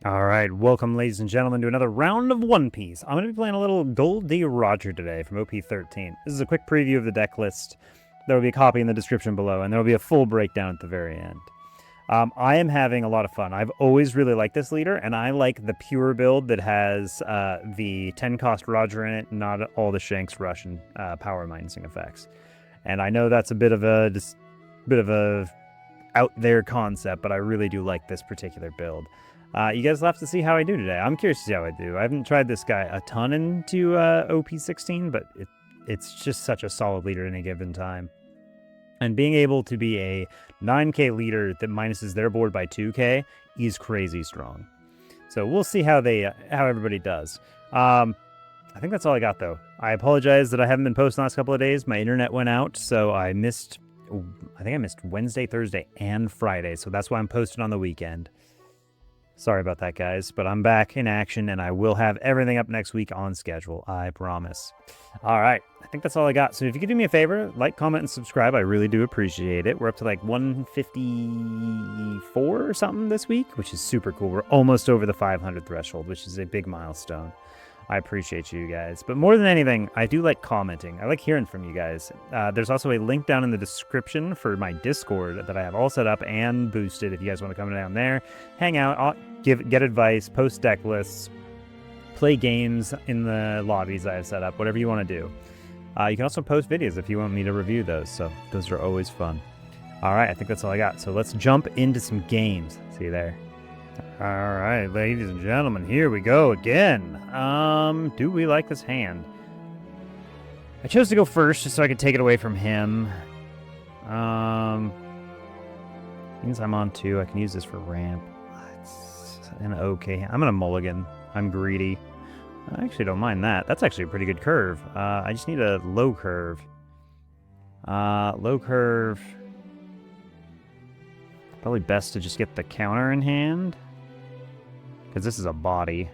All right, welcome, ladies and gentlemen, to another round of One Piece. I'm going to be playing a little Gol.D.Roger today from OP13. This is a quick preview of the deck list. There will be a copy in the description below, and there will be a full breakdown at the very end. I am having a lot of fun. I've always really liked this leader, and I like the pure build that has the 10-cost Roger in it, not all the Shanks Rush and power minusing effects. And I know that's a bit of a out there concept, but I really do like this particular build. You guys will have to see how I do today. I'm curious to see how I do. I haven't tried this guy a ton into OP16, but it's just such a solid leader at any given time. And being able to be a 9k leader that minuses their board by 2k is crazy strong. So we'll see how everybody does. I think that's all I got, though. I apologize that I haven't been posting the last couple of days. My internet went out, so I missed Wednesday, Thursday, and Friday. So that's why I'm posting on the weekend. Sorry about that, guys, but I'm back in action, and I will have everything up next week on schedule, I promise. All right, I think that's all I got. So if you could do me a favor, like, comment, and subscribe, I really do appreciate it. We're up to like 154 or something this week, which is super cool. We're almost over the 500 threshold, which is a big milestone. I appreciate you guys. But more than anything, I do like commenting. I like hearing from you guys. There's also a link down in the description for my Discord that I have all set up and boosted if you guys want to come down there, hang out, get advice, post deck lists, play games in the lobbies I have set up, whatever you want to do. You can also post videos if you want me to review those, so those are always fun. All right, I think that's all I got. So let's jump into some games. See you there. All right, ladies and gentlemen, here we go again. Do we like this hand? I chose to go first just so I could take it away from him. Means I'm on 2. I can use this for ramp. It's an okay. I'm gonna mulligan. I'm greedy. I actually don't mind that. That's actually a pretty good curve. I just need a low curve. Low curve. Probably best to just get the counter in hand, because this is a body.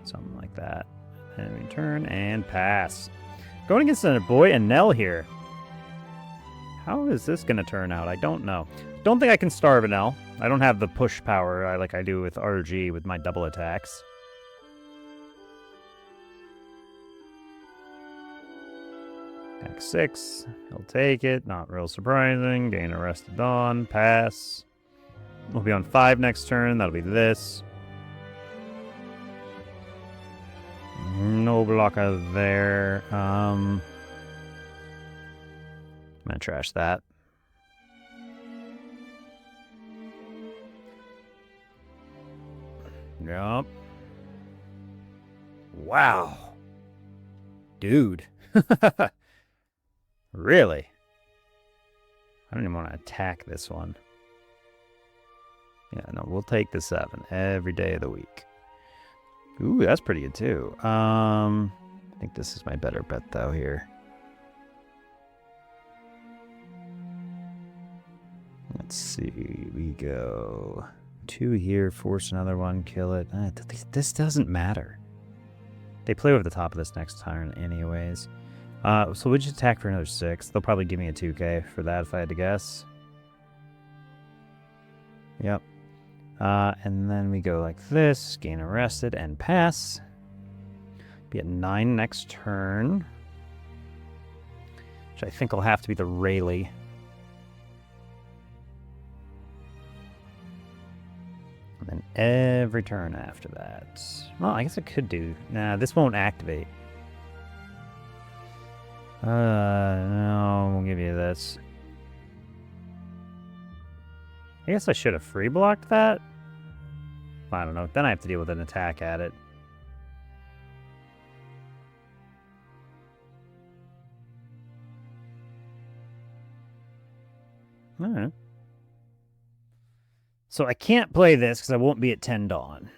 Something like that. And we turn and pass. Going against a boy Enel here. How is this going to turn out? I don't know. Don't think I can starve Enel. I don't have the push power like I do with RG with my double attacks. Back 6. He'll take it. Not real surprising. Gain arrested on. Pass. We'll be on 5 next turn. That'll be this. No blocker there. I'm gonna trash that. Yup. Wow. Dude. Really? I don't even want to attack this one. Yeah, no, we'll take the 7 every day of the week. Ooh, that's pretty good too. I think this is my better bet though here. Let's see. We go 2 here, force another one, kill it. This doesn't matter. They play over the top of this next turn anyways. So we'll just attack for another 6. They'll probably give me a 2k for that if I had to guess. Yep. And then we go like this, gain arrested, and pass. Be at 9 next turn. Which I think will have to be the Rayleigh. And then every turn after that. Well, I guess I could do... Nah, this won't activate. No, we'll give you this. I guess I should have free blocked that. I don't know. Then I have to deal with an attack at it. Alright. So I can't play this because I won't be at 10 dawn.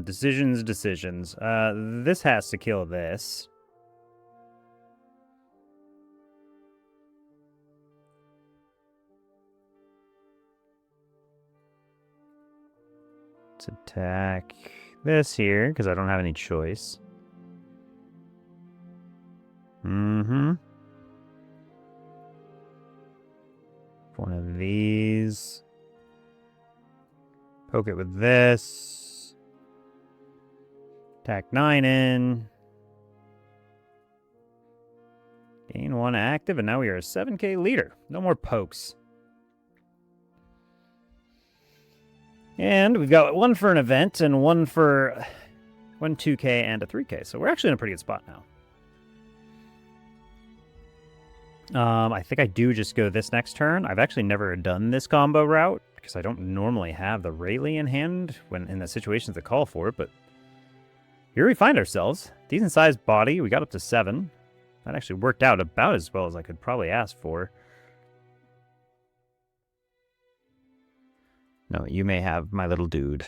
Decisions. This has to kill this. Let's attack this here, because I don't have any choice. Mm-hmm. One of these. Poke it with this. Attack 9 in. Gain 1 active, and now we are a 7k leader. No more pokes. And we've got 1 for an event, and 1 for 1 2k and a 3k. So we're actually in a pretty good spot now. I think I do just go this next turn. I've actually never done this combo route, because I don't normally have the Rayleigh in hand when in the situations that call for it, but here we find ourselves. Decent sized body. We got up to 7. That actually worked out about as well as I could probably ask for. No, you may have my little dude.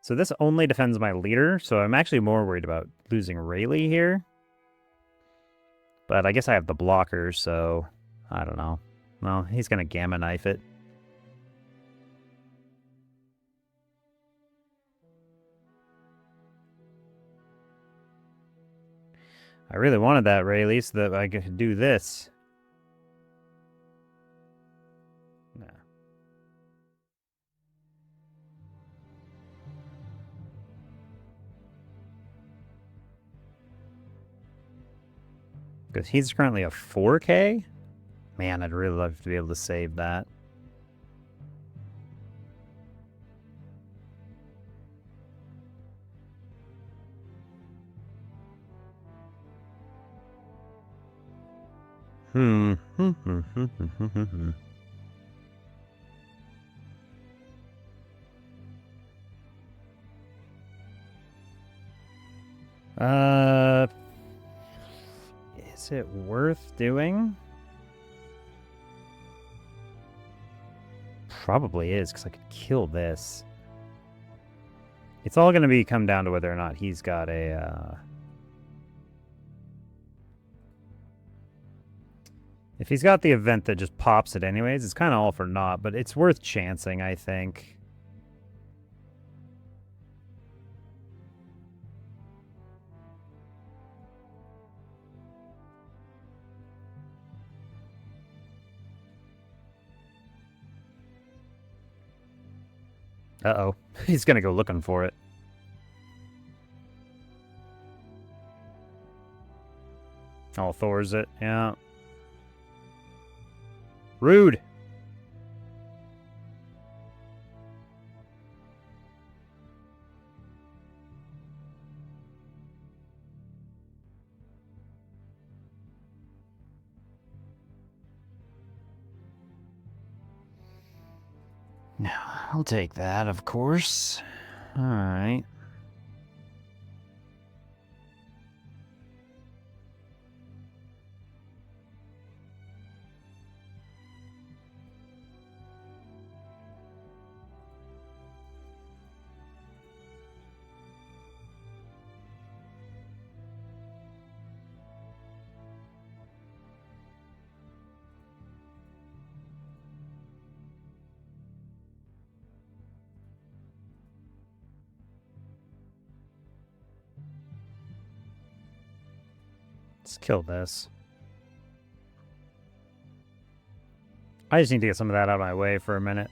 So this only defends my leader, so I'm actually more worried about losing Rayleigh here. But I guess I have the blocker, so I don't know. Well, he's going to Gamma Knife it. I really wanted that Rayleigh so that I could do this. Nah. Because he's currently a 4k? Man, I'd really love to be able to save that. Is it worth doing? Probably is, because I could kill this. It's all going to come down to whether or not he's got a... If he's got the event that just pops it anyways, it's kind of all for naught, but it's worth chancing, I think. Uh-oh. He's going to go looking for it. Oh, Thor's it. Yeah. Rude. No, I'll take that, of course. All right. Let's kill this. I just need to get some of that out of my way for a minute.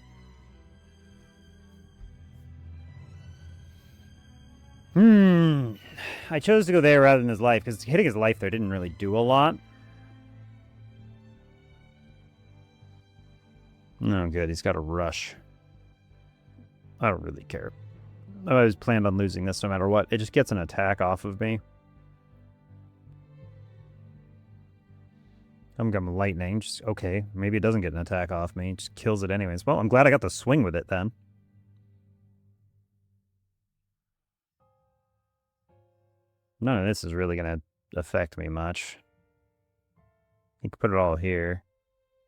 I chose to go there rather than his life, because hitting his life there didn't really do a lot. No, good. He's got a rush. I don't really care. I always planned on losing this no matter what. It just gets an attack off of me. I'm going lightning. Just okay. Maybe it doesn't get an attack off me. It just kills it anyways. Well, I'm glad I got the swing with it then. None of this is really going to affect me much. You can put it all here.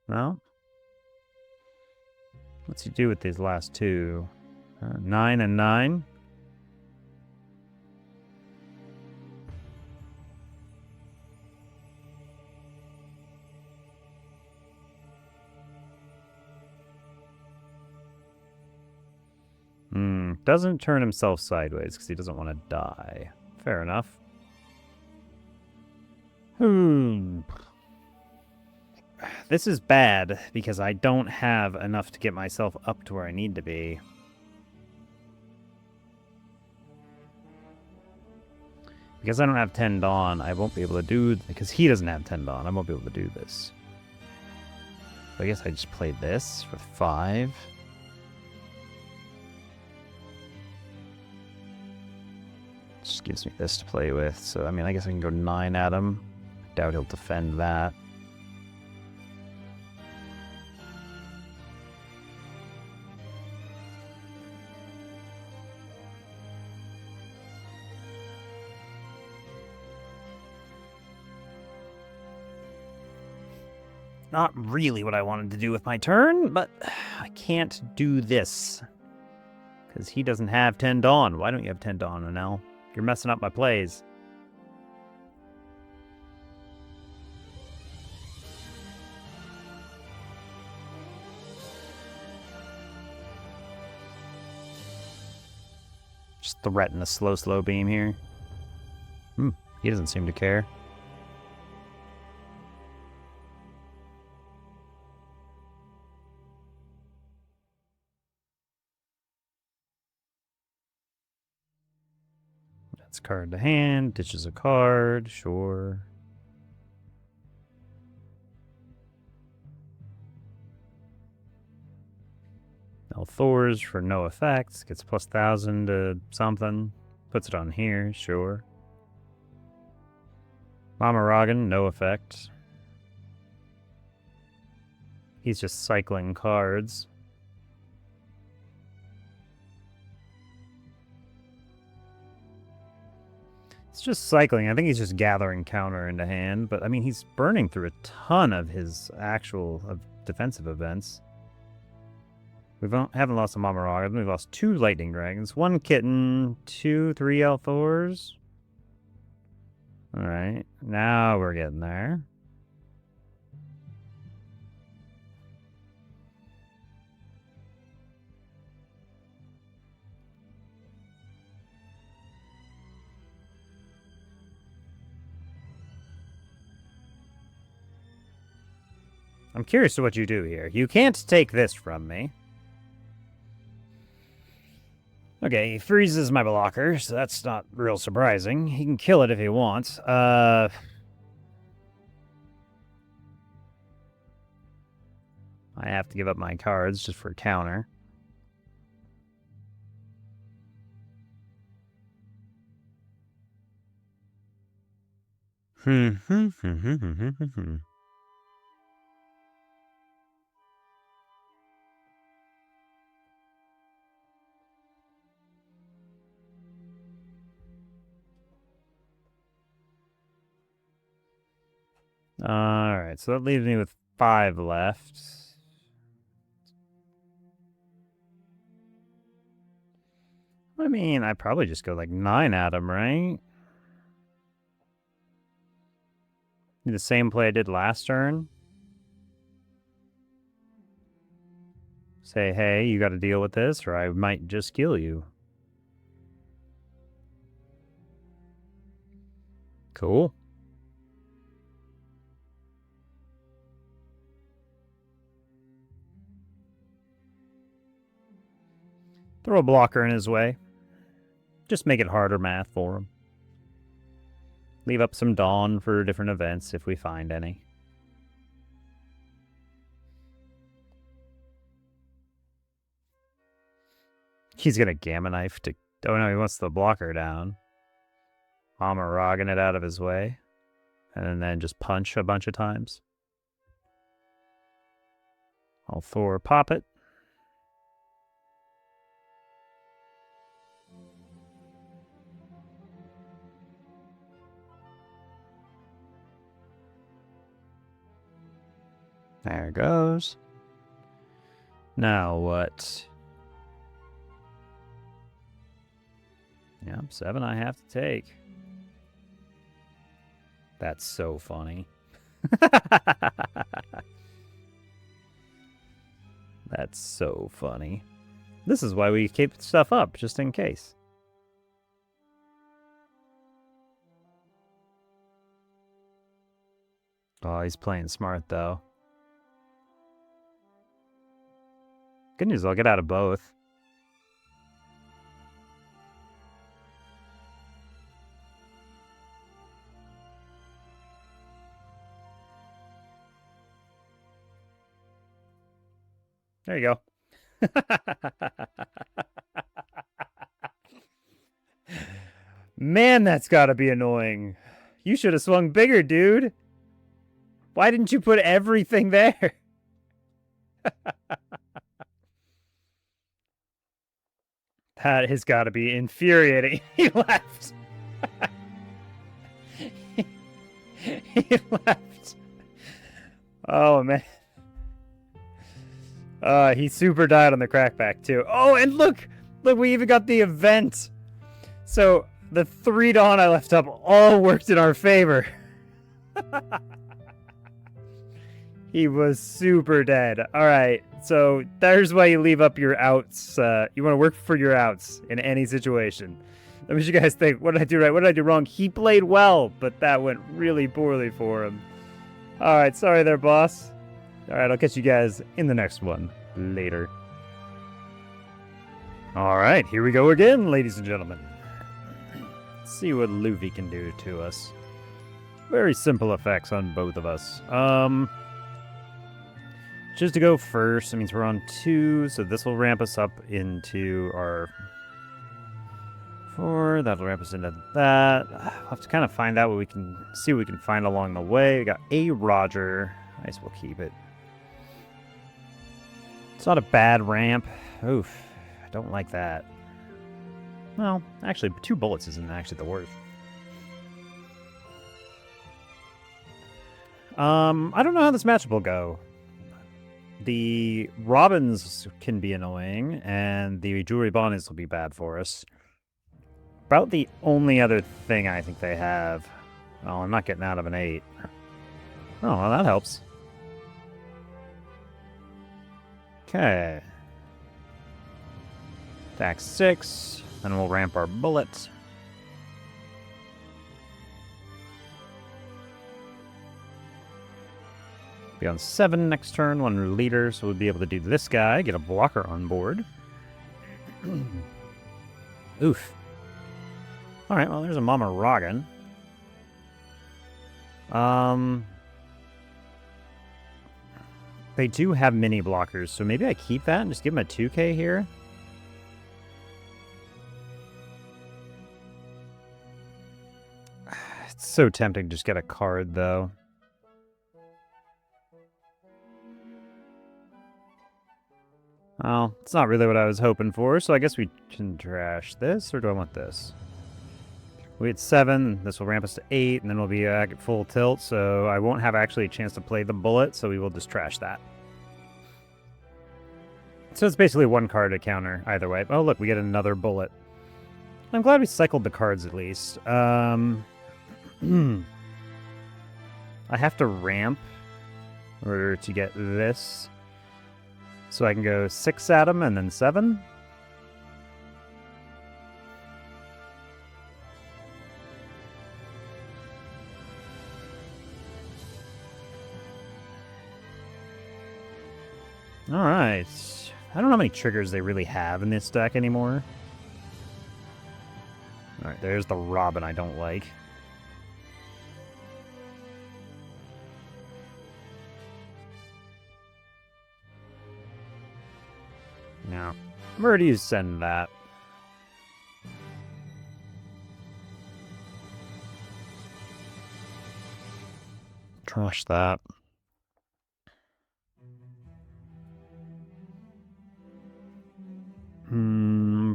No? What's he do with these last two? 9 and 9. doesn't turn himself sideways because he doesn't want to die. Fair enough. This is bad because I don't have enough to get myself up to where I need to be. Because I don't have 10 Dawn, I won't be able to do... Because he doesn't have 10 Dawn, I won't be able to do this. So I guess I just played this for 5. Just gives me this to play with. So, I mean, I guess I can go 9 at him. I doubt he'll defend that. Not really what I wanted to do with my turn, but I can't do this. Because he doesn't have 10 Dawn. Why don't you have 10 Dawn, Enel? You're messing up my plays. Just threaten a slow beam here. He doesn't seem to care. That's card to hand, ditches a card, sure. Now Thor's for no effects, gets plus 1,000 to something. Puts it on here, sure. Mama Rogan, no effect. He's just cycling cards. It's just cycling. I think he's just gathering counter into hand, but I mean, he's burning through a ton of his actual defensive events. We haven't lost a Mama Rogan. We've lost 2 Lightning Dragons, 1 Kitten, 2, 3 Elthors. Alright, now we're getting there. I'm curious to what you do here. You can't take this from me. Okay, he freezes my blocker, so that's not real surprising. He can kill it if he wants. I have to give up my cards just for a counter. Alright, so that leaves me with 5 left. I mean, I probably just go like 9 at him, right? Do the same play I did last turn. Say, hey, you got to deal with this, or I might just kill you. Cool. Throw a blocker in his way. Just make it harder math for him. Leave up some Dawn for different events if we find any. He's gonna Gamma Knife to... Oh no, he wants the blocker down. Mama Rogging it out of his way. And then just punch a bunch of times. I'll Thor pop it. There it goes. Now what? Yep, 7 I have to take. That's so funny. That's so funny. This is why we keep stuff up, just in case. Oh, he's playing smart, though. Good news, I'll get out of both. There you go. Man, that's gotta be annoying. You should have swung bigger, dude. Why didn't you put everything there? That has got to be infuriating. He left. He left. Oh, man. He super died on the crackback, too. Oh, and look! Look, we even got the event. So, the 3 Dawn I left up all worked in our favor. He was super dead. Alright, so there's why you leave up your outs. You want to work for your outs in any situation. Let me you guys think. What did I do right? What did I do wrong? He played well, but that went really poorly for him. Alright, sorry there, boss. Alright, I'll catch you guys in the next one. Later. Alright, here we go again, ladies and gentlemen. Let's see what Luffy can do to us. Very simple effects on both of us. Just to go first, that means we're on 2, so this will ramp us up into our 4. That'll ramp us into that. We'll have to kind of find out what we can see what we can find along the way. We got a Roger. Nice, we'll keep it. It's not a bad ramp. Oof, I don't like that. Well, actually, 2 bullets isn't actually the worst. I don't know how this matchup will go. The Robins can be annoying, and the Jewelry Bonnies will be bad for us. About the only other thing I think they have. Oh, I'm not getting out of an 8. Oh, well, that helps. Okay. Attack 6, then we'll ramp our bullet. Be on 7 next turn, 1 leader, so we'll be able to do this guy, get a blocker on board. Oof. Alright, well, there's a Mama Rogan. They do have mini blockers, so maybe I keep that and just give them a 2k here. It's so tempting to just get a card, though. Well, it's not really what I was hoping for, so I guess we can trash this, or do I want this? We had 7, this will ramp us to 8, and then we'll be at full tilt, so I won't have actually a chance to play the bullet, so we will just trash that. So it's basically 1 card to counter either way. Oh, look, we get another bullet. I'm glad we cycled the cards at least. I have to ramp in order to get this. So I can go 6 at him and then 7. Alright. I don't know how many triggers they really have in this deck anymore. Alright, there's the Robin I don't like. No. Where do you send that? Trash that.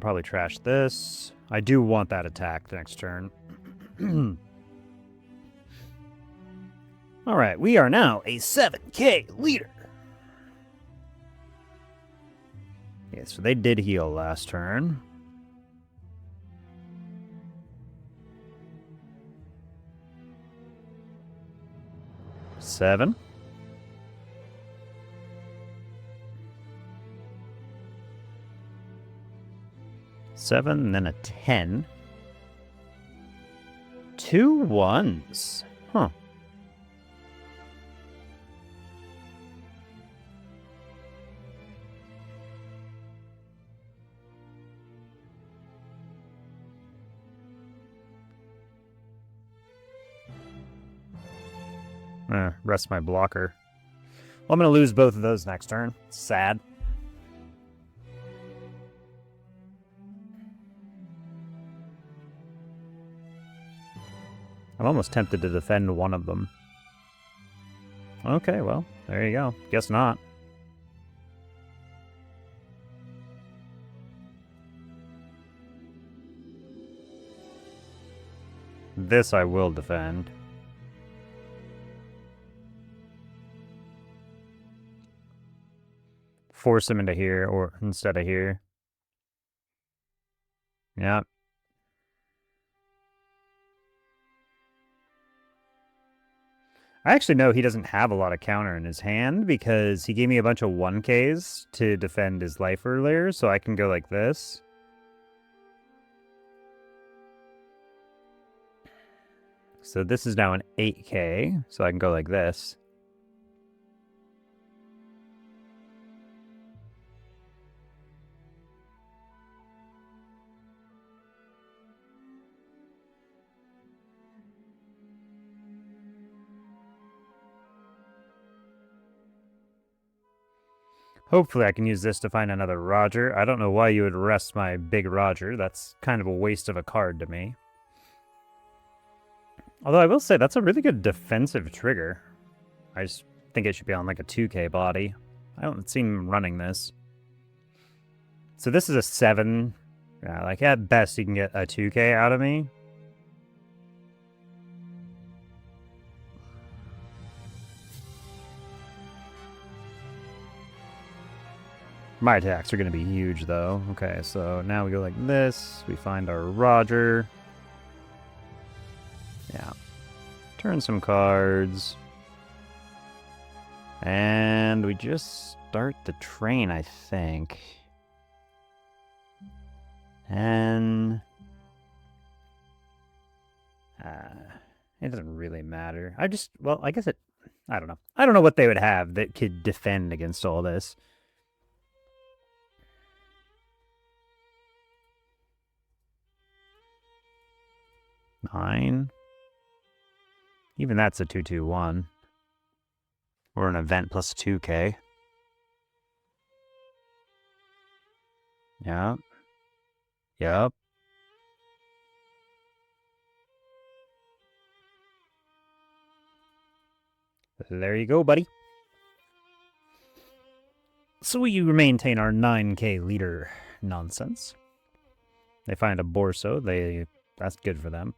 Probably trash this. I do want that attack the next turn. Alright, we are now a 7k leader. Yeah, so they did heal last turn. Seven. 7, and then a 10. 2 1s. Huh. Rest my blocker. Well, I'm going to lose both of those next turn. Sad. I'm almost tempted to defend one of them. Okay, well, there you go. Guess not. This I will defend. Force him into here, or instead of here. Yep. I actually know he doesn't have a lot of counter in his hand because he gave me a bunch of 1Ks to defend his life earlier, so I can go like this. So this is now an 8K, so I can go like this. Hopefully I can use this to find another Roger. I don't know why you would rest my big Roger. That's kind of a waste of a card to me. Although I will say, that's a really good defensive trigger. I just think it should be on like a 2K body. I don't see him running this. So this is a 7. Yeah, like at best you can get a 2K out of me. My attacks are going to be huge, though. Okay, so now we go like this. We find our Roger. Yeah. Turn some cards. And we just start the train, I think. And... it doesn't really matter. Well, I guess I don't know. I don't know what they would have that could defend against all this. Nine. Even that's a 2/2/1. Or an event plus 2K. Yep. Yep. There you go, buddy. So we maintain our 9K leader nonsense. They find a Borso. That's good for them.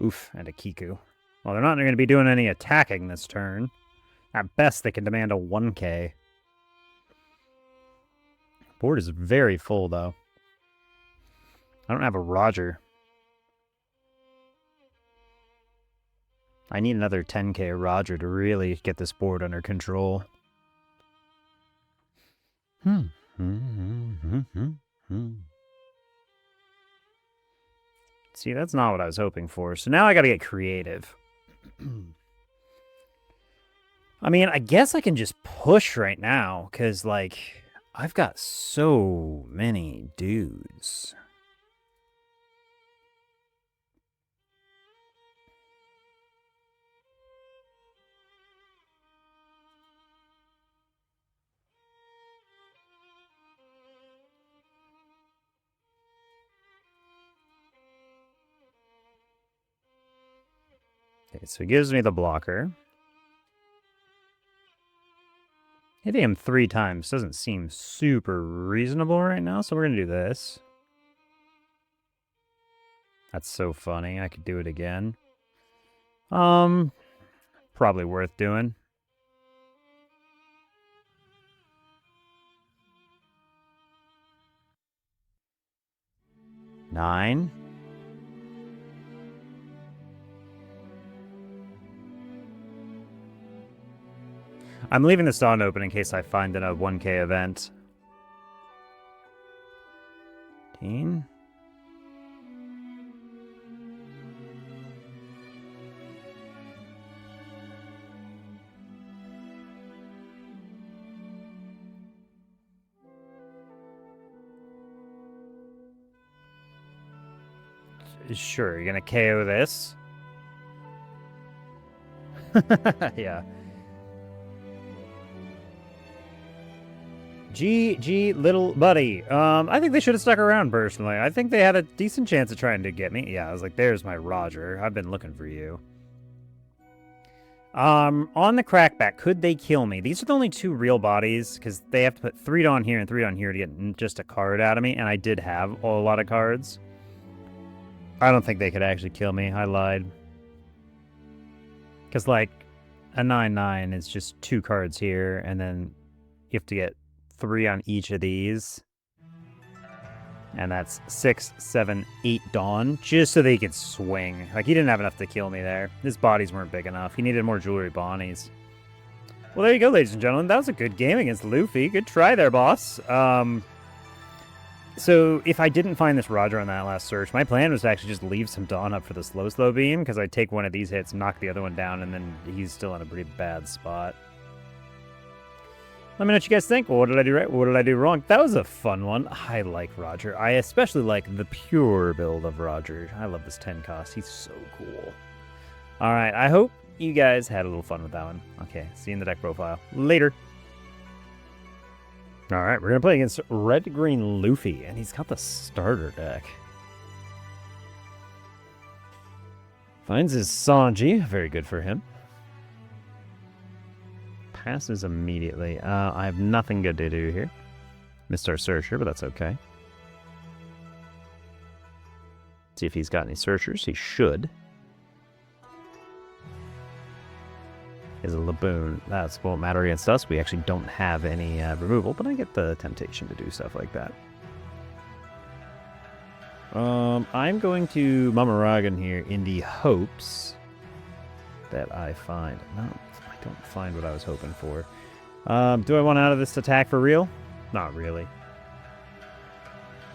Oof, and a Kiku. Well, they're not going to be doing any attacking this turn. At best, they can demand a 1K. Board is very full, though. I don't have a Roger. I need another 10K Roger to really get this board under control. See, that's not what I was hoping for. So now I gotta get creative. I mean, I guess I can just push right now, because, like, I've got so many dudes. Okay, so he gives me the blocker. Hitting him 3 times doesn't seem super reasonable right now, so we're going to do this. That's so funny. I could do it again. Probably worth doing. Nine. I'm leaving this on open in case I find in a 1K event. 15. Sure, you're gonna KO this? Yeah. GG, little buddy. I think they should have stuck around, personally. I think they had a decent chance of trying to get me. Yeah, I was like, there's my Roger. I've been looking for you. On the crackback, could they kill me? These are the only 2 real bodies, because they have to put 3 down here and 3 down here to get just a card out of me, and I did have a lot of cards. I don't think they could actually kill me. I lied. Because, like, a 9/9 is just 2 cards here, and then you have to get 3 on each of these. And that's 6, 7, 8 Dawn, just so they could swing. Like, he didn't have enough to kill me there. His bodies weren't big enough. He needed more jewelry bonnies. Well, there you go, ladies and gentlemen. That was a good game against Luffy. Good try there, boss. So, if I didn't find this Roger on that last search, my plan was to actually just leave some Dawn up for the slow beam, because I'd take one of these hits, knock the other one down, and then he's still in a pretty bad spot. Let me know what you guys think. What did I do right? What did I do wrong? That was a fun one. I like Roger. I especially like the pure build of Roger. I love this 10 cost. He's so cool. All right. I hope you guys had a little fun with that one. Okay. See you in the deck profile. Later. All right. We're going to play against Red-Green Luffy, and he's got the starter deck. Finds his Sanji. Very good for him. Passes immediately. I have nothing good to do here. Missed our searcher, but that's okay. See if he's got any searchers. He should. Is a Laboon. That won't matter against us. We actually don't have any removal, but I get the temptation to do stuff like that. I'm going to Mamaragan here in the hopes that I find... No, I don't find what I was hoping for. Do I want out of this attack for real? Not really.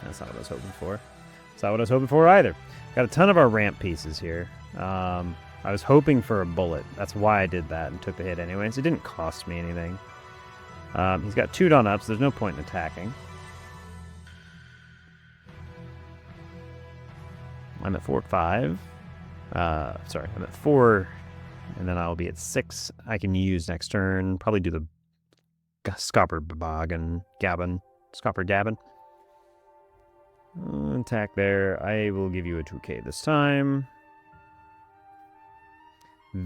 That's not what I was hoping for. That's not what I was hoping for either. Got a ton of our ramp pieces here. I was hoping for a bullet. That's why I did that and took the hit anyways. It didn't cost me anything. He's got 2 Dawn up, so there's no point in attacking. I'm at 4-5. Sorry, I'm at 4, and then I'll be at 6. I can use next turn. Probably do the Scopper Gabbin. Attack there. I will give you a 2K this time.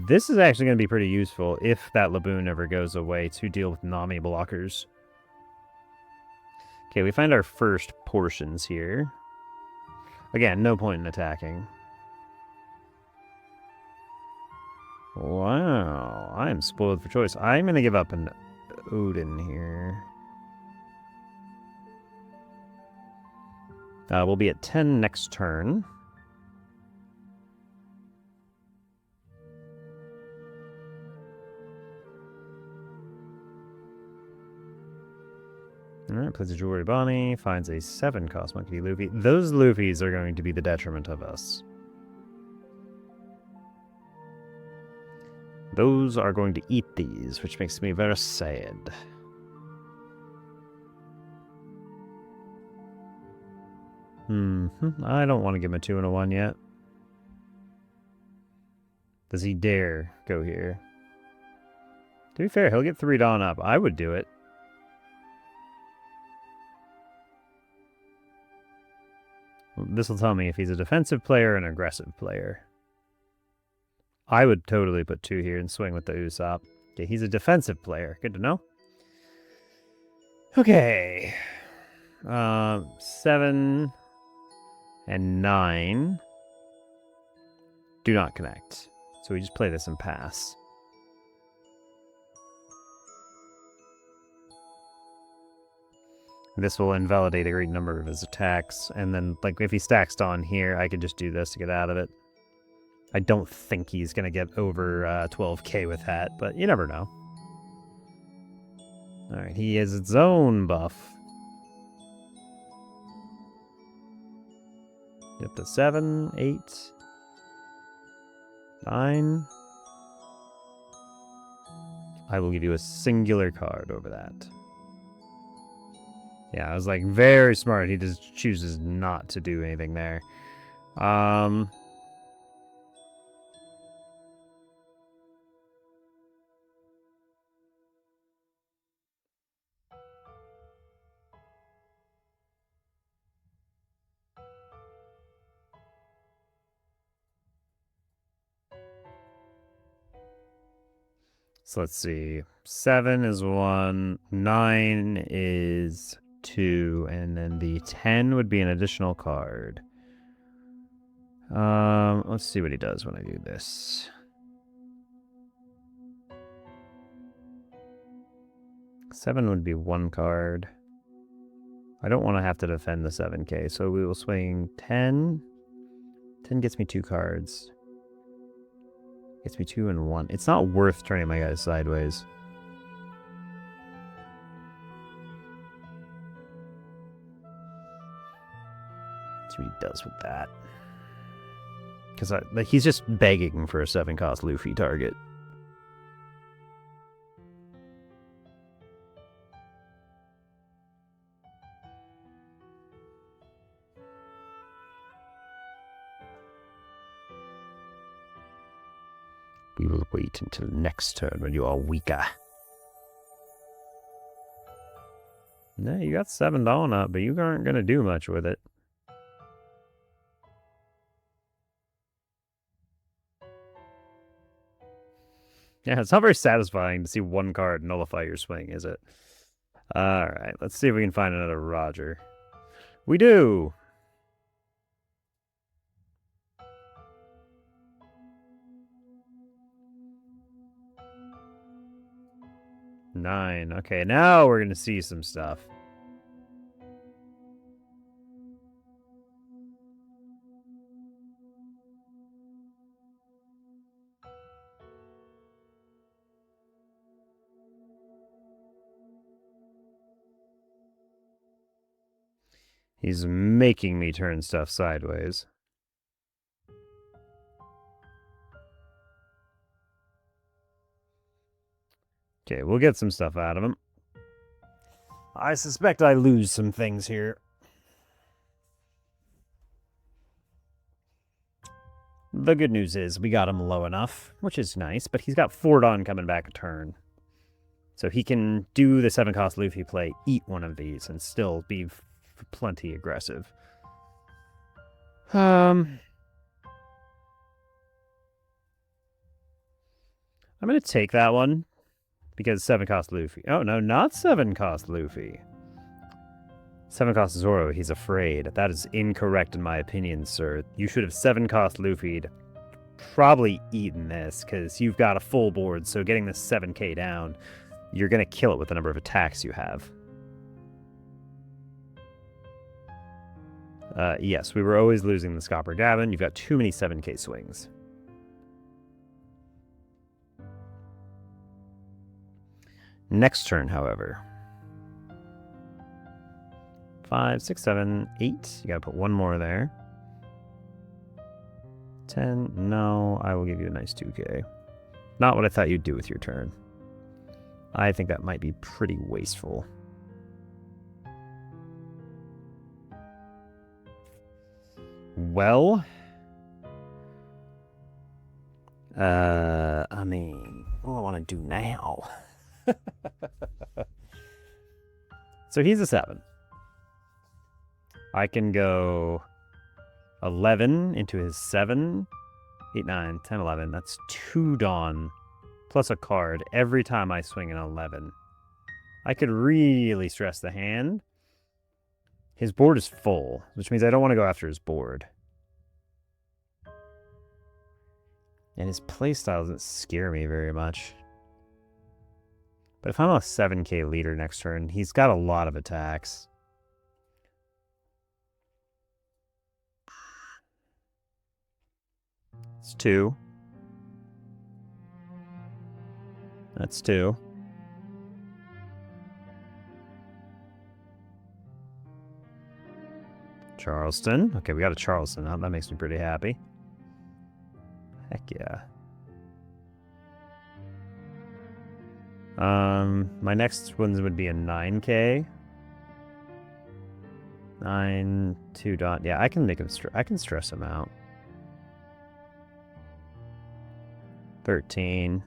This is actually going to be pretty useful if that Laboon ever goes away to deal with Nami blockers. Okay, we find our first portions here. Again, no point in attacking. Wow, I am spoiled for choice. I'm going to give up an Odin here. We'll be at 10 next turn. Alright, plays a Jewelry Bonnie, finds a 7-cost Monkey Luffy. Those Luffys are going to be the detriment of us. Those are going to eat these, which makes me very sad. I don't want to give him a 2 and a 1 yet. Does he dare go here? To be fair, he'll get 3 Dawn up. I would do it. This will tell me if he's a defensive player or an aggressive player. I would totally put 2 here and swing with the Usopp. Okay, he's a defensive player. Good to know. Okay. 7 and 9 do not connect. So we just play this and pass. This will invalidate a great number of his attacks, and then, like, if he stacks Dawn here, I can just do this to get out of it. I don't think he's going to get over 12k with that, but you never know. Alright, he has its own buff. Up to 7, 8, 9. I will give you a singular card over that. Yeah, I was like very smart. He just chooses not to do anything there. So let's see. 7 is 1, 9 is 2, and then the 10 would be an additional card. Let's see what he does when I do this. Seven would be 1 card. I don't want to have to defend the 7k, so we will swing 10. 10 gets me 2 cards. Gets me 2 and 1. It's not worth turning my guys sideways. Let's see what he does with that. Because like, he's just begging for a 7-cost Luffy target. We will wait until next turn when you are weaker. No, you got 7 Donut, but you aren't going to do much with it. Yeah, it's not very satisfying to see 1 card nullify your swing, is it? Alright, let's see if we can find another Roger. We do! Nine. Okay, now we're gonna see some stuff. He's making me turn stuff sideways. Okay, we'll get some stuff out of him. I suspect I lose some things here. The good news is we got him low enough, which is nice, but he's got 4 Dawn coming back a turn. So he can do the 7-cost Luffy play, eat one of these, and still be plenty aggressive. I'm going to take that one, because 7-cost Luffy. Oh, no, not 7-cost Luffy. 7-cost Zoro, he's afraid. That is incorrect in my opinion, sir. You should have 7-cost Luffy'd. Probably eaten this, because you've got a full board, so getting this 7k down, you're going to kill it with the number of attacks you have. Yes, we were always losing the Scopper Gavin. You've got too many 7k swings. Next turn, however. 5, 6, 7, 8. You gotta put 1 more there. 10. No, I will give you a nice 2k. Not what I thought you'd do with your turn. I think that might be pretty wasteful. Well, I mean, what do I want to do now? So he's a 7. I can go 11 into his 7, 8, 9, 10, 11. That's 2 Dawn plus a card every time I swing an 11. I could really stress the hand. His board is full, which means I don't want to go after his board. And his playstyle doesn't scare me very much. But if I'm a 7k leader next turn, he's got a lot of attacks. It's 2. That's 2. Charleston. Okay, we got a Charleston out. That makes me pretty happy. Heck yeah. My next ones would be a 9K. 9, 2 dot. Yeah, I can make him. I can stress him out. 13.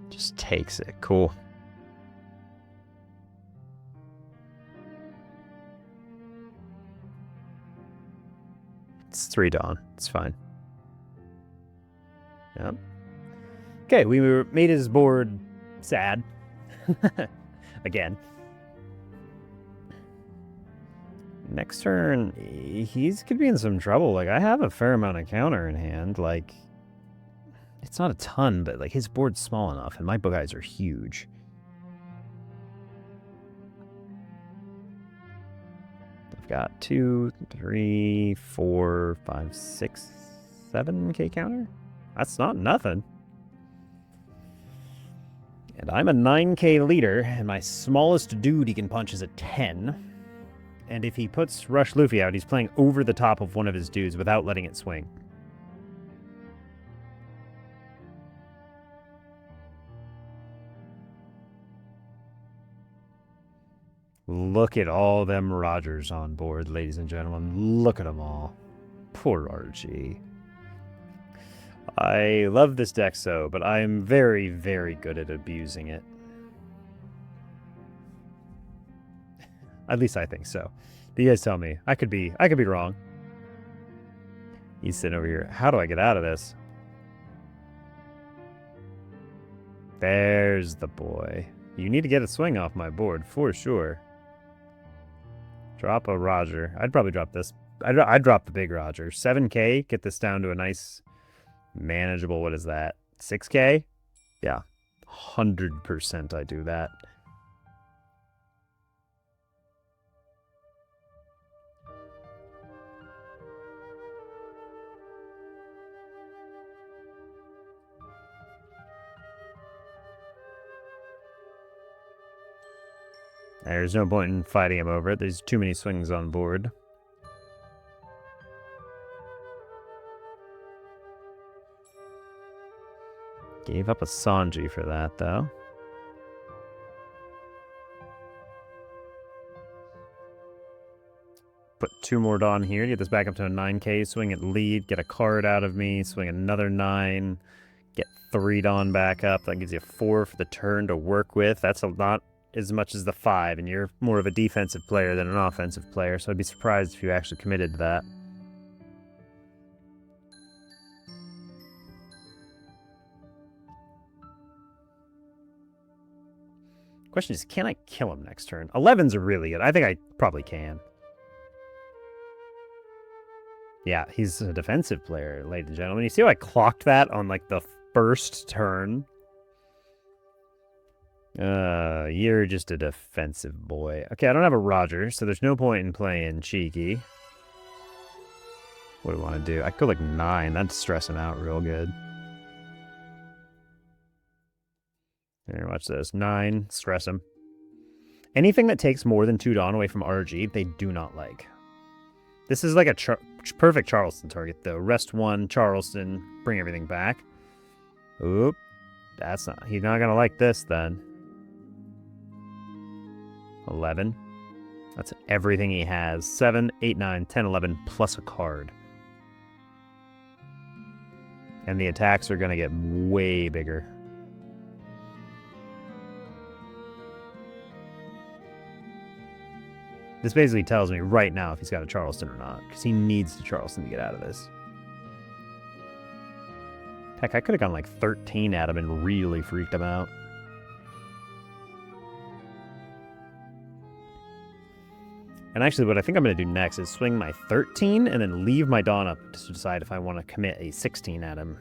Just takes it. Cool. It's 3 dawn. It's fine. Yep. Okay, we made his board sad. Again. Next turn, he's could be in some trouble. Like, I have a fair amount of counter in hand. Like, it's not a ton, but like his board's small enough, and my guys are huge. I've got 2, 3, 4, 5, 6, 7K counter. That's not nothing. And I'm a 9K leader, and my smallest dude he can punch is a 10. And if he puts Rush Luffy out, he's playing over the top of one of his dudes without letting it swing. Look at all them Rogers on board, ladies and gentlemen. Look at them all. Poor RG. I love this deck so, but I am very, very good at abusing it. At least I think so. But you guys tell me. I could be wrong. He's sitting over here. How do I get out of this? There's the boy. You need to get a swing off my board, for sure. Drop a Roger. I'd probably drop this. I'd drop the big Roger. 7K, get this down to a nice, manageable, what is that? 6K? Yeah. 100% I do that. There's no point in fighting him over it. There's too many swings on board. Gave up a Sanji for that, though. Put 2 more Dawn here. Get this back up to a 9K. Swing it lead. Get a card out of me. Swing another 9. Get 3 Dawn back up. That gives you 4 for the turn to work with. That's not as much as the 5, and you're more of a defensive player than an offensive player, so I'd be surprised if you actually committed to that. Question is, can I kill him next turn? 11s are really good. I think I probably can. Yeah, he's a defensive player, ladies and gentlemen. You see how I clocked that on, like, the first turn? You're just a defensive boy. Okay, I don't have a Roger, so there's no point in playing cheeky. What do I want to do? I could go like 9. That'd stress him out real good. Here, watch this. 9, stress him. Anything that takes more than 2 Dawn away from RG, they do not like. This is like a perfect Charleston target, though. Rest 1, Charleston, bring everything back. Oop. That's not... He's not going to like this, then. 11. That's everything he has. 7, 8, 9, 10, 11, plus a card. And the attacks are going to get way bigger. This basically tells me right now if he's got a Charleston or not, because he needs the Charleston to get out of this. Heck, I could have gone like 13 at him and really freaked him out. And actually, what I think I'm going to do next is swing my 13 and then leave my Dawn up to decide if I want to commit a 16 at him.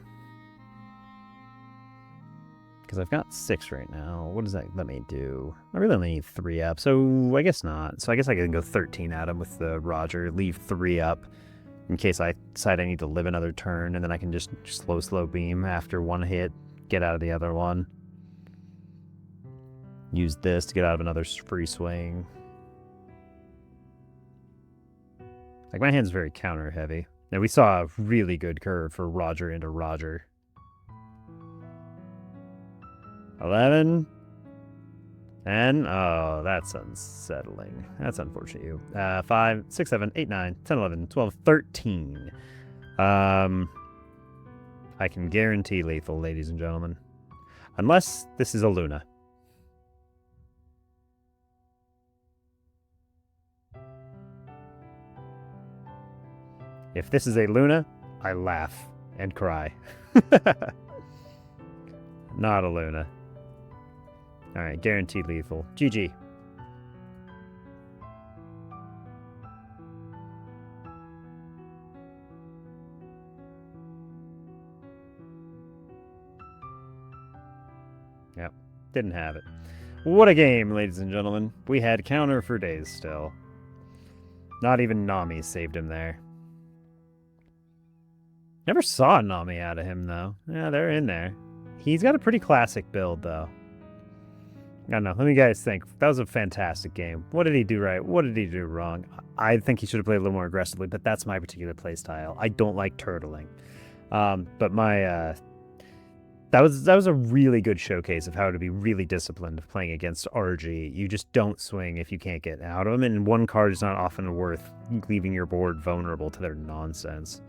Because I've got 6 right now. What does that let me do? I really only need 3 up, so I guess not. So I guess I can go 13 at him with the Roger, leave 3 up in case I decide I need to live another turn, and then I can just slow beam after 1 hit, get out of the other one. Use this to get out of another free swing. Like, my hand's very counter heavy. Now, we saw a really good curve for Roger into Roger. 11. 10. Oh, that's unsettling. That's unfortunate. 5, 6, 7, 8, 9, 10, 11, 12, 13. I can guarantee lethal, ladies and gentlemen. Unless this is a Luna. If this is a Luna, I laugh and cry. Not a Luna. Alright, guaranteed lethal. GG. Yep, didn't have it. What a game, ladies and gentlemen. We had counter for days still. Not even Nami saved him there. Never saw a Nami out of him, though. Yeah, they're in there. He's got a pretty classic build, though. I don't know. Let me guys think. That was a fantastic game. What did he do right? What did he do wrong? I think he should have played a little more aggressively, but that's my particular play style. I don't like turtling. But my... That was a really good showcase of how to be really disciplined playing against RG. You just don't swing if you can't get out of them, and one card is not often worth leaving your board vulnerable to their nonsense.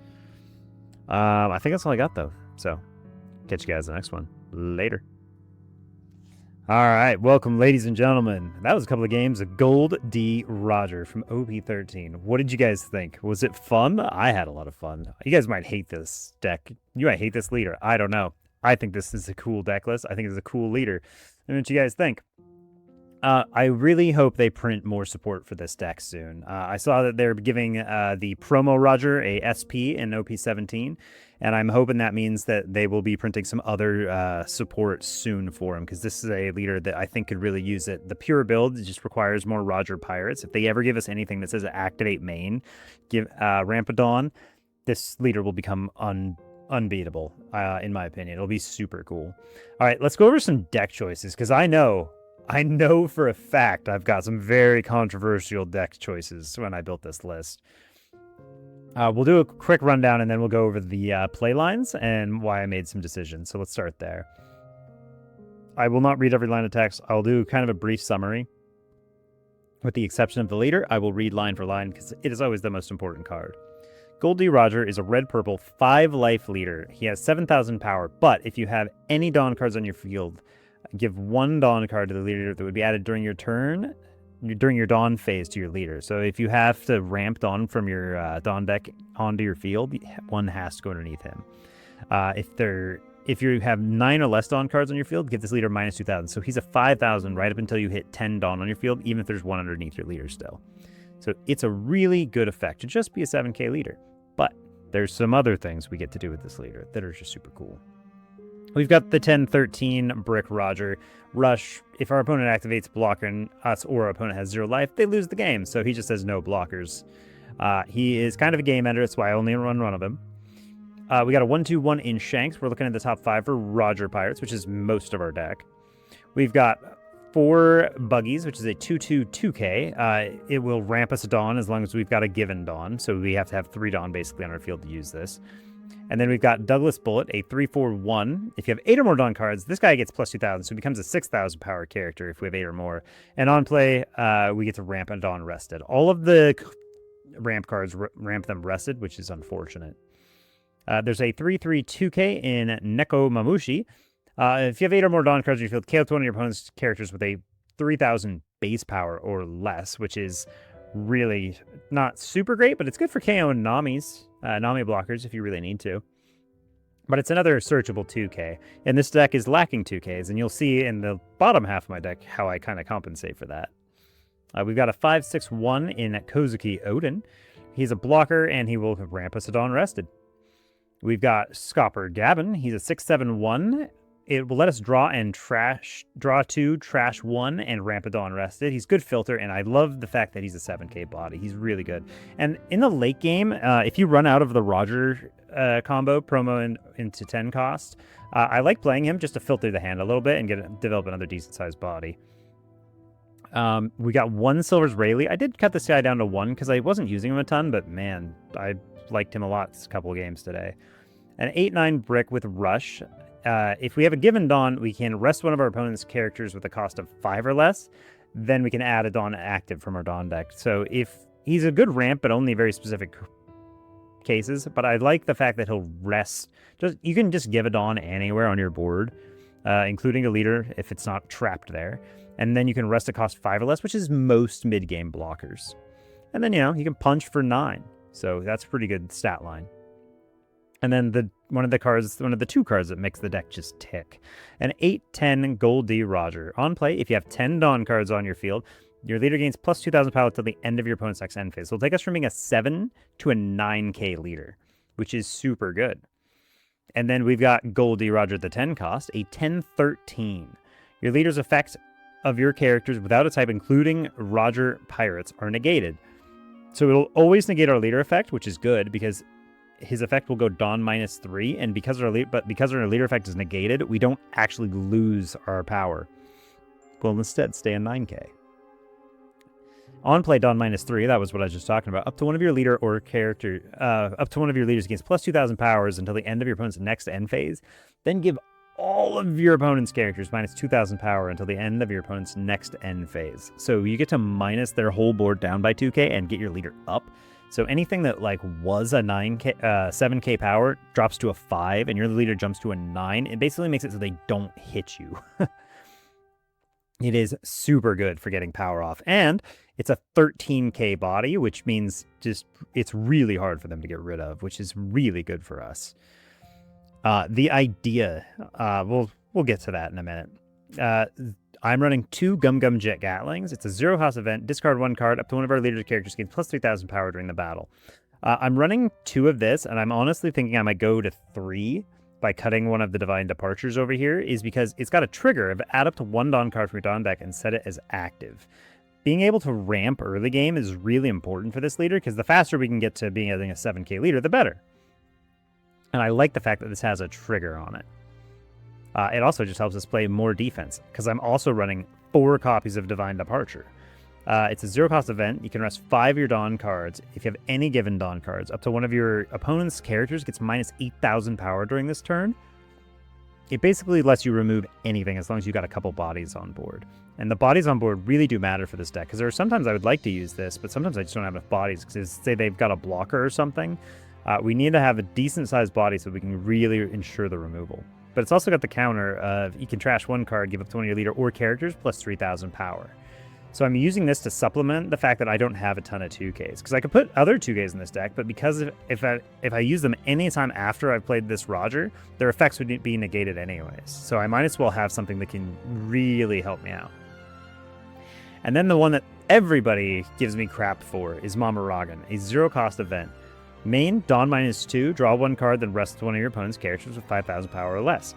I think that's all I got, though. So, catch you guys in the next one. Later. All right, welcome, ladies and gentlemen. That was a couple of games of Gol.D.Roger from OP13. What did you guys think? Was it fun? I had a lot of fun. You guys might hate this deck. You might hate this leader. I don't know. I think this is a cool deck list. I think it's a cool leader. What you guys think? I really hope they print more support for this deck soon. I saw that they're giving the promo Roger a SP in OP17, and I'm hoping that means that they will be printing some other support soon for him, because this is a leader that I think could really use it. The pure build just requires more Roger Pirates. If they ever give us anything that says activate main, give Rampadon, this leader will become unbeatable, in my opinion. It'll be super cool. All right, let's go over some deck choices, because I know for a fact I've got some very controversial deck choices when I built this list. We'll do a quick rundown, and then we'll go over the play lines and why I made some decisions. So let's start there. I will not read every line of text. I'll do kind of a brief summary. With the exception of the leader, I will read line for line, because it is always the most important card. Gol.D.Roger is a red-purple 5-life leader. He has 7,000 power, but if you have any Dawn cards on your field, give one Dawn card to the leader that would be added during your turn, during your Dawn phase to your leader. So if you have to ramp Dawn from your Dawn deck onto your field, one has to go underneath him. If you have 9 or less Dawn cards on your field, give this leader minus 2,000. So he's a 5,000 right up until you hit 10 Dawn on your field, even if there's one underneath your leader still. So it's a really good effect to just be a 7k leader. But there's some other things we get to do with this leader that are just super cool. We've got the 10-13 Brick Roger. Rush, if our opponent activates blocking us or our opponent has 0 life, they lose the game. So he just has no blockers. He is kind of a game ender. That's why I only run one of him. We got a 1-2-1 in Shanks. We're looking at the top 5 for Roger Pirates, which is most of our deck. We've got 4 Buggies, which is a 2-2-2K. It will ramp us a Dawn as long as we've got a given Dawn. So we have to have 3 Dawn basically on our field to use this. And then we've got Douglas Bullet, a 3-4-1. If you have 8 or more Dawn cards, this guy gets plus 2,000, so he becomes a 6,000 power character if we have 8 or more. And on play, we get to ramp a Dawn rested. All of the ramp cards ramp them rested, which is unfortunate. There's a 3-3-2K in Neko Mamushi. If you have 8 or more Dawn cards in your field, KO one of your opponent's characters with a 3,000 base power or less, which is really not super great, but it's good for KO and Nami blockers if you really need to. But it's another searchable 2K, and this deck is lacking 2Ks, and you'll see in the bottom half of my deck how I kind of compensate for that. We've got a 5-6-1 in Kozuki Odin. He's a blocker, and he will ramp us a Dawn rested. We've got Scopper Gavin. He's a 6-7-1. It will let us draw 2, trash 1, and ramp a Dawn rested. He's good filter, and I love the fact that he's a 7k body. He's really good. And in the late game, if you run out of the Roger combo, promo into 10 cost, I like playing him just to filter the hand a little bit and develop another decent-sized body. We got 1 Silver's Rayleigh. I did cut this guy down to 1 because I wasn't using him a ton, but man, I liked him a lot this couple of games today. An 8/9 Brick with Rush. If we have a given Dawn, we can rest one of our opponent's characters with a cost of 5 or less. Then we can add a Dawn active from our Dawn deck. So if he's a good ramp, but only very specific cases. But I like the fact that he'll rest. You can just give a Dawn anywhere on your board, including a leader if it's not trapped there. And then you can rest a cost 5 or less, which is most mid-game blockers. And then, you can punch for 9. So that's a pretty good stat line. And then one of the 2 cards that makes the deck just tick. An 8/10 Gol.D.Roger. On play, if you have 10 Dawn cards on your field, your leader gains plus 2,000 power till the end of your opponent's next end phase. So it'll take us from being a 7 to a 9k leader, which is super good. And then we've got Gol.D.Roger at the 10 cost, a 10/13. Your leader's effects of your characters without a type, including Roger Pirates, are negated. So it'll always negate our leader effect, which is good because his effect will go Dawn -3, and because our leader effect is negated, we don't actually lose our power. We'll instead stay in 9k. On play Dawn -3, that was what I was just talking about. Up to one of your leader or character, up to one of your leaders gains plus 2,000 powers until the end of your opponent's next end phase. Then give all of your opponent's characters minus 2,000 power until the end of your opponent's next end phase. So you get to minus their whole board down by 2k and get your leader up. So anything that was a 7k power drops to a 5, and your leader jumps to a 9. It basically makes it so they don't hit you. It is super good for getting power off, and it's a 13k body, which means it's really hard for them to get rid of, which is really good for us. The idea, we'll get to that in a minute. I'm running 2 Gum Gum Jet Gatlings. It's a 0-cost event. Discard 1 card. Up to one of our leader's characters gains plus 3,000 power during the battle. I'm running 2 of this, and I'm honestly thinking I might go to 3 by cutting one of the Divine Departures over here, is because it's got a trigger of add up to 1 Dawn card from your Dawn deck and set it as active. Being able to ramp early game is really important for this leader, because the faster we can get to being a 7k leader, the better. And I like the fact that this has a trigger on it. It also just helps us play more defense, because I'm also running 4 copies of Divine Departure. It's a 0-cost event. You can rest 5 of your Dawn cards if you have any given Dawn cards. Up to one of your opponent's characters gets minus 8,000 power during this turn. It basically lets you remove anything as long as you got a couple bodies on board. And the bodies on board really do matter for this deck, because there are sometimes I would like to use this, but sometimes I just don't have enough bodies, because say they've got a blocker or something. We need to have a decent-sized body so we can really ensure the removal. But it's also got the counter of you can trash 1 card, give up to one of your leader or characters, plus 3,000 power. So I'm using this to supplement the fact that I don't have a ton of 2Ks. Because I could put other 2Ks in this deck, but because if I use them anytime after I've played this Roger, their effects would be negated anyways. So I might as well have something that can really help me out. And then the one that everybody gives me crap for is Mamaragan, a 0-cost event. Main, Dawn -2, draw 1 card, then rest one of your opponent's characters with 5,000 power or less.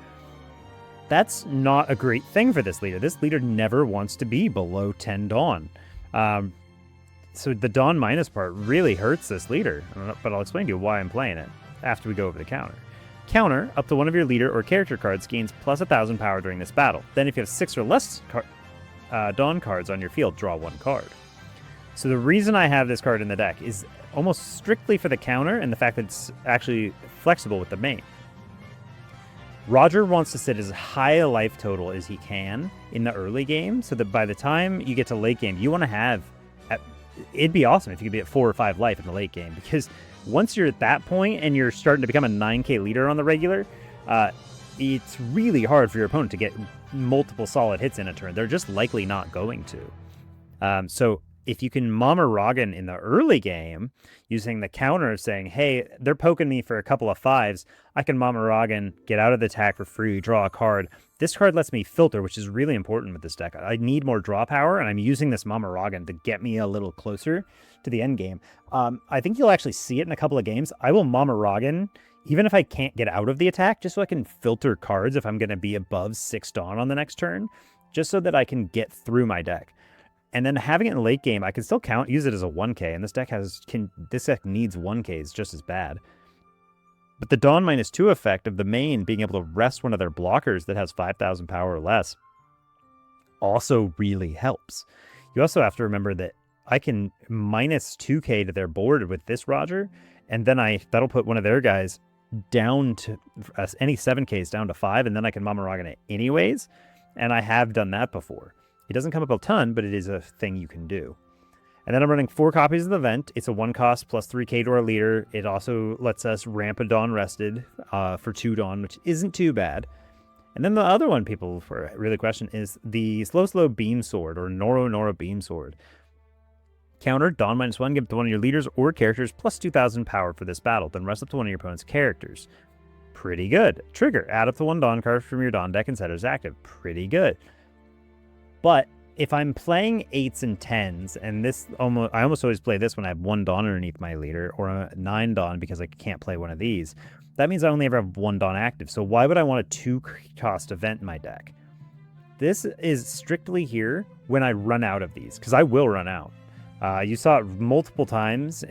That's not a great thing for this leader. This leader never wants to be below 10 Dawn. So the Dawn minus part really hurts this leader, but I'll explain to you why I'm playing it after we go over the counter. Counter, up to one of your leader or character cards gains plus 1,000 power during this battle. Then if you have 6 or less Dawn cards on your field, draw 1 card. So the reason I have this card in the deck is almost strictly for the counter and the fact that it's actually flexible with the main. Roger wants to sit as high a life total as he can in the early game, so that by the time you get to late game, you want to have... It'd be awesome if you could be at 4 or 5 life in the late game, because once you're at that point and you're starting to become a 9k leader on the regular, it's really hard for your opponent to get multiple solid hits in a turn. They're just likely not going to. So if you can Mamaragan in the early game, using the counter saying, hey, they're poking me for a couple of 5s, I can Mamaragan, get out of the attack for free, draw a card. This card lets me filter, which is really important with this deck. I need more draw power, and I'm using this Mamaragan to get me a little closer to the end game. I think you'll actually see it in a couple of games. I will Mamaragan, even if I can't get out of the attack, just so I can filter cards if I'm going to be above 6 Dawn on the next turn, just so that I can get through my deck. And then having it in the late game, I can still use it as a 1k, and this deck needs 1ks just as bad. But the Dawn -2 effect of the main being able to rest one of their blockers that has 5,000 power or less also really helps. You also have to remember that I can minus 2k to their board with this Roger, and then that'll put one of their guys down to any 7Ks down to 5, and then I can Mamaragan it anyways, and I have done that before. It doesn't come up a ton, but it is a thing you can do. And then I'm running 4 copies of the event. It's a 1 cost plus 3k to our leader. It also lets us ramp a Dawn Rested for 2 Dawn, which isn't too bad. And then the other one people really question is the Slow Beam Sword, or Noro Beam Sword. Counter, Dawn -1, give it to one of your leaders or characters plus 2,000 power for this battle. Then rest up to one of your opponent's characters. Pretty good. Trigger, add up to 1 Dawn card from your Dawn deck and set it as active. Pretty good. But if I'm playing 8s and 10s, and I almost always play this when I have 1 Dawn underneath my leader, or a 9 Dawn because I can't play one of these, that means I only ever have 1 Dawn active. So why would I want a 2-cost event in my deck? This is strictly here when I run out of these, because I will run out. You saw it multiple times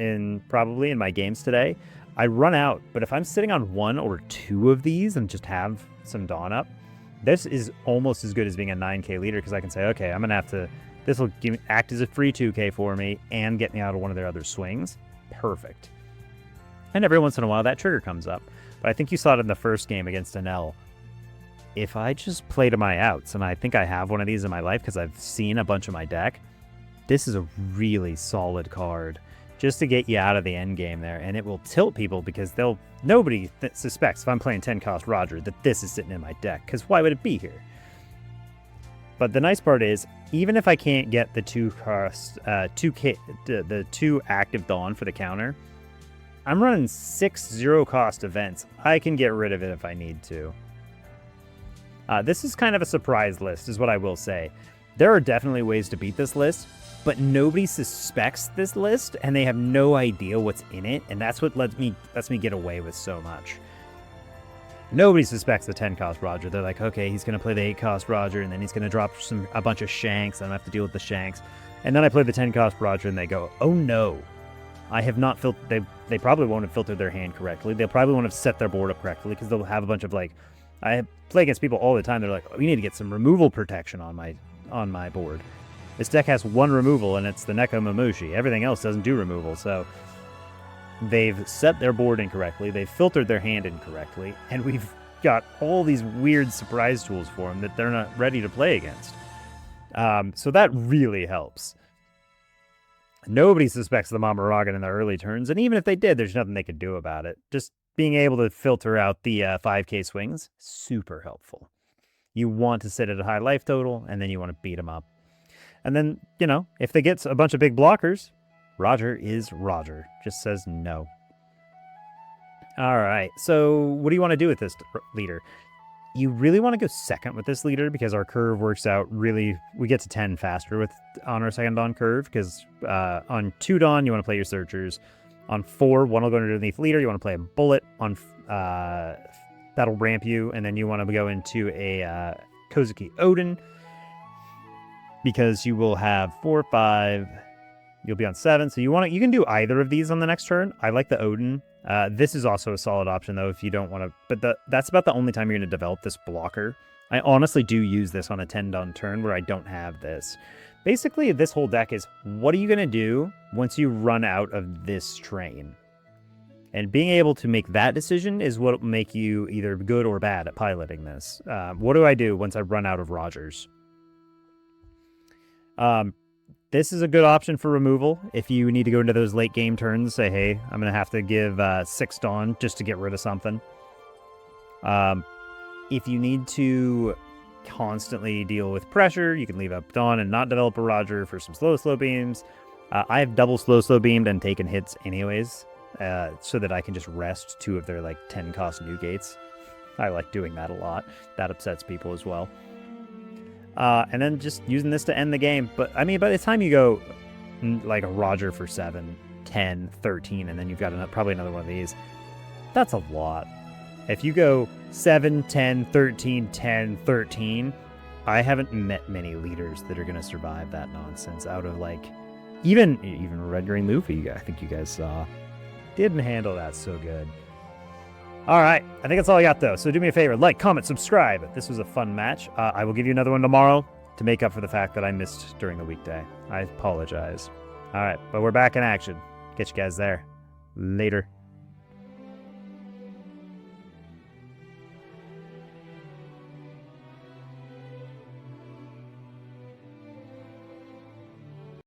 probably in my games today. I run out, but if I'm sitting on 1 or 2 of these and just have some Dawn up, this is almost as good as being a 9k leader, because I can say, okay, I'm going to have to, this will act as a free 2k for me and get me out of one of their other swings. Perfect. And every once in a while that trigger comes up. But I think you saw it in the first game against Enel. If I just play to my outs, and I think I have one of these in my life because I've seen a bunch of my deck, this is a really solid card just to get you out of the end game there, and it will tilt people because nobody suspects if I'm playing 10-cost Roger that this is sitting in my deck, because why would it be here? But the nice part is, even if I can't get the 2-cost, the 2 active Dawn for the counter, I'm running 6 0-cost events. I can get rid of it if I need to. This is kind of a surprise list, is what I will say. There are definitely ways to beat this list, but nobody suspects this list, and they have no idea what's in it, and that's what lets me get away with so much. Nobody suspects the 10-cost Roger. They're like, okay, he's going to play the 8-cost Roger, and then he's going to drop a bunch of Shanks, and I have to deal with the Shanks. And then I play the 10-cost Roger, and they go, oh no, I have not filtered. They probably won't have filtered their hand correctly. They'll probably won't have set their board up correctly, because they'll have a bunch of, like, I play against people all the time. They're like, oh, we need to get some removal protection on my board. This deck has 1 removal, and it's the Neko Mamushi. Everything else doesn't do removal, so they've set their board incorrectly, they've filtered their hand incorrectly, and we've got all these weird surprise tools for them that they're not ready to play against. So that really helps. Nobody suspects the Mamaragan in the early turns, and even if they did, there's nothing they could do about it. Just being able to filter out the 5k swings, super helpful. You want to sit at a high life total, and then you want to beat them up. And then, if they get a bunch of big blockers, Roger is Roger. Just says no. All right, so what do you want to do with this leader? You really want to go second with this leader because our curve works out really... We get to 10 faster on our second Dawn curve because on 2 Dawn, you want to play your Searchers. On 4, 1 will go underneath leader. You want to play a Bullet. On that'll ramp you, and then you want to go into a Kozuki Odin, because you will have 4, 5, you'll be on 7. So you can do either of these on the next turn. I like the Odin. This is also a solid option though if you don't want to, but that's about the only time you're going to develop this blocker. I honestly do use this on a 10 Dawn turn where I don't have this. Basically, this whole deck is, what are you going to do once you run out of this train? And being able to make that decision is what will make you either good or bad at piloting this. What do I do once I run out of Rogers? This is a good option for removal. If you need to go into those late game turns, say, hey, I'm going to have to give 6 Dawn just to get rid of something. If you need to constantly deal with pressure, you can leave up Dawn and not develop a Roger for some slow beams. I have double slow beamed and taken hits anyways, so that I can just rest 2 of their 10-cost new gates. I like doing that a lot. That upsets people as well. And then just using this to end the game. But, I mean, by the time you go, like, a Roger for 7, 10, 13, and then you've got probably another one of these, that's a lot. If you go 7, 10, 13, 10, 13, I haven't met many leaders that are going to survive that nonsense out of, even Red-Green Luffy, I think you guys saw, didn't handle that so good. All right, I think that's all I got, though. So do me a favor, like, comment, subscribe. This was a fun match. I will give you another one tomorrow. to make up for the fact that I missed during the weekday. I apologize. All right, but we're back in action. Catch you guys there. Later.